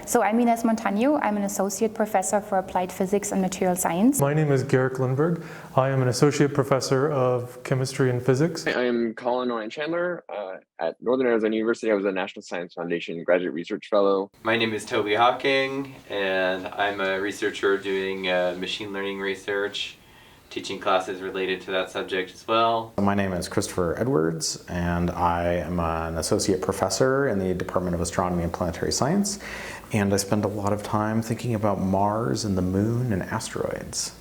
So I'm Ines Montano. I'm an associate professor for applied physics and material science. My name is Garrick Lindberg. I am an associate professor of chemistry and physics. I am Colin Ryan Chandler. At Northern Arizona University, I was a National Science Foundation Graduate Research Fellow. My name is Toby Hawking, and I'm a researcher doing machine learning research, teaching classes related to that subject as well. My name is Christopher Edwards, and I am an associate professor in the Department of Astronomy and Planetary Science, and I spend a lot of time thinking about Mars and the Moon and asteroids.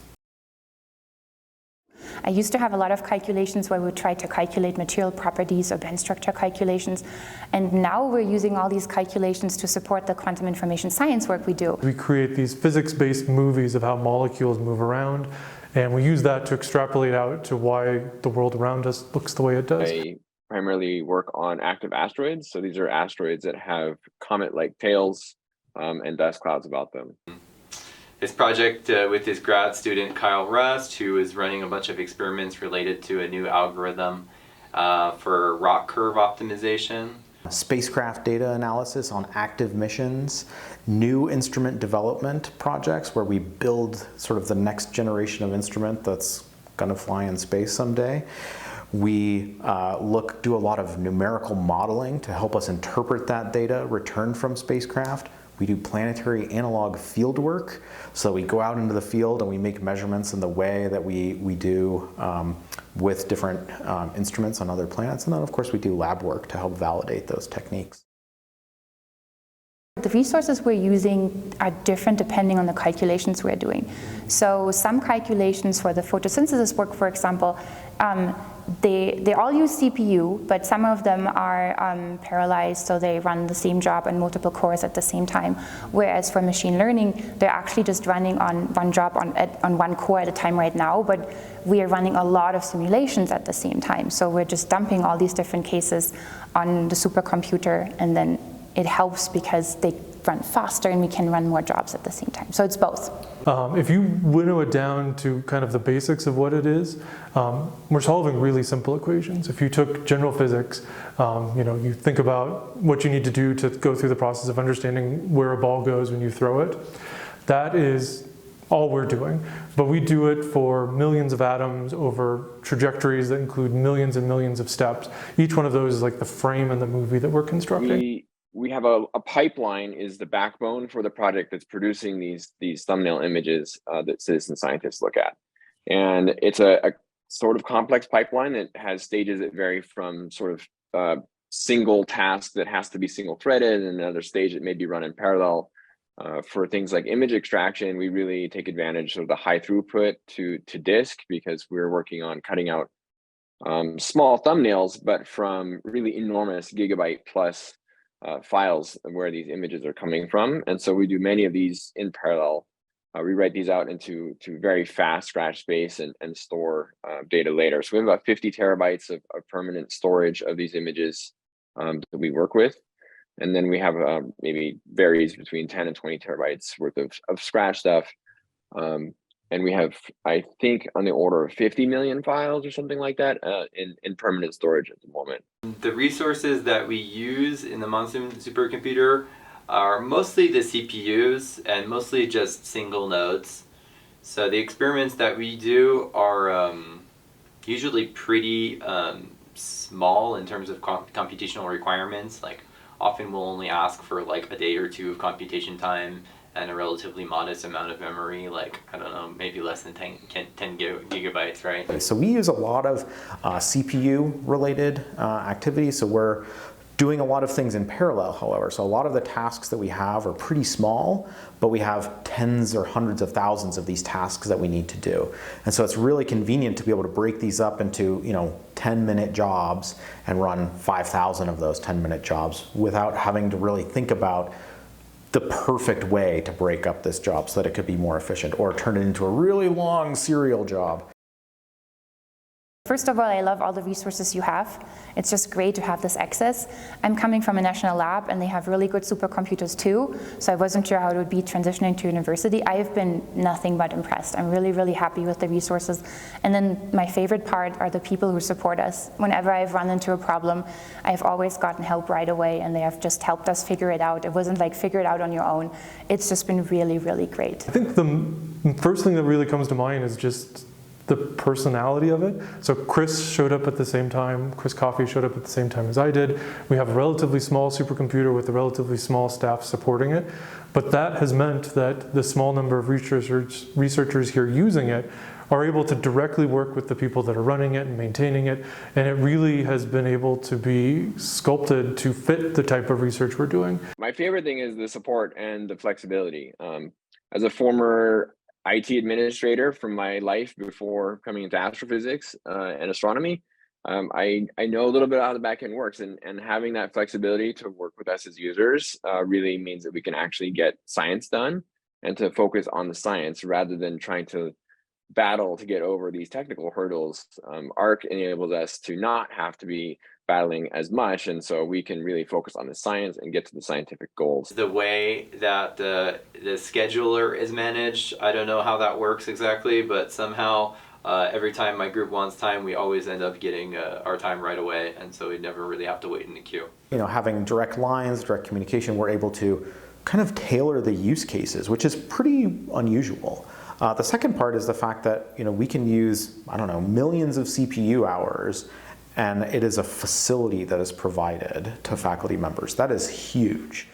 I used to have a lot of calculations where we would try to calculate material properties or band structure calculations, and now we're using all these calculations to support the quantum information science work we do. We create these physics-based movies of how molecules move around, and we use that to extrapolate out to why the world around us looks the way it does. I primarily work on active asteroids. So these are asteroids that have comet-like tails and dust clouds about them. This project with his grad student Kyle Rust, who is running a bunch of experiments related to a new algorithm for rock curve optimization. Spacecraft data analysis on active missions, new instrument development projects where we build sort of the next generation of instrument that's going to fly in space someday. We do a lot of numerical modeling to help us interpret that data returned from spacecraft. We do planetary analog field work, so we go out into the field and we make measurements in the way that we do with different instruments on other planets, and then of course we do lab work to help validate those techniques. The resources we're using are different depending on the calculations we're doing. So some calculations for the photosynthesis work, for example, they all use CPU, but some of them are parallelized, so they run the same job on multiple cores at the same time. Whereas for machine learning, they're actually just running on one job on one core at a time right now, but we are running a lot of simulations at the same time. So we're just dumping all these different cases on the supercomputer, and then it helps because they run faster and we can run more jobs at the same time. So it's both. If you winnow it down to kind of the basics of what it is, we're solving really simple equations. If you took general physics, you think about what you need to do to go through the process of understanding where a ball goes when you throw it. That is all we're doing. But we do it for millions of atoms over trajectories that include millions and millions of steps. Each one of those is like the frame in the movie that we're constructing. We have a pipeline is the backbone for the project that's producing these thumbnail images that citizen scientists look at. And it's a sort of complex pipeline that has stages that vary from sort of single task that has to be single threaded, and another stage that may be run in parallel. For things like image extraction, we really take advantage of the high throughput to disk, because we're working on cutting out small thumbnails, but from really enormous gigabyte plus files where these images are coming from. And so we do many of these in parallel. We write these out into very fast scratch space and store data later. So we have about 50 terabytes of permanent storage of these images that we work with. And then we have maybe varies between 10 and 20 terabytes worth of scratch stuff. And we have, I think, on the order of 50 million files or something like that in permanent storage at the moment. The resources that we use in the Monsoon supercomputer are mostly the CPUs and mostly just single nodes. So the experiments that we do are usually pretty small in terms of computational requirements. Like often we'll only ask for like a day or two of computation time and a relatively modest amount of memory, like, I don't know, maybe less than 10 gigabytes, right? So we use a lot of CPU-related activities, so we're doing a lot of things in parallel, however. So a lot of the tasks that we have are pretty small, but we have tens or hundreds of thousands of these tasks that we need to do. And so it's really convenient to be able to break these up into 10-minute jobs and run 5,000 of those 10-minute jobs without having to really think about the perfect way to break up this job so that it could be more efficient, or turn it into a really long serial job. First of all, I love all the resources you have. It's just great to have this access. I'm coming from a national lab and they have really good supercomputers too, so I wasn't sure how it would be transitioning to university. I've been nothing but impressed. I'm really, really happy with the resources. And then my favorite part are the people who support us. Whenever I've run into a problem, I've always gotten help right away and they have just helped us figure it out. It wasn't like figure it out on your own. It's just been really, really great. I think the first thing that really comes to mind is just the personality of it. So Chris showed up at the same time, Chris Coffey showed up at the same time as I did. We have a relatively small supercomputer with a relatively small staff supporting it, but that has meant that the small number of researchers here using it are able to directly work with the people that are running it and maintaining it, and it really has been able to be sculpted to fit the type of research we're doing. My favorite thing is the support and the flexibility. As a former IT administrator from my life before coming into astrophysics and astronomy, I know a little bit how the backend works, and having that flexibility to work with us as users really means that we can actually get science done and to focus on the science rather than trying to battle to get over these technical hurdles. ARC enables us to not have to be battling as much, and so we can really focus on the science and get to the scientific goals. The way that the scheduler is managed, I don't know how that works exactly, but somehow every time my group wants time, we always end up getting our time right away, and so we never really have to wait in the queue. You know, having direct lines, direct communication, we're able to kind of tailor the use cases, which is pretty unusual. The second part is the fact that, you know, we can use, I don't know, millions of CPU hours, and it is a facility that is provided to faculty members. That is huge.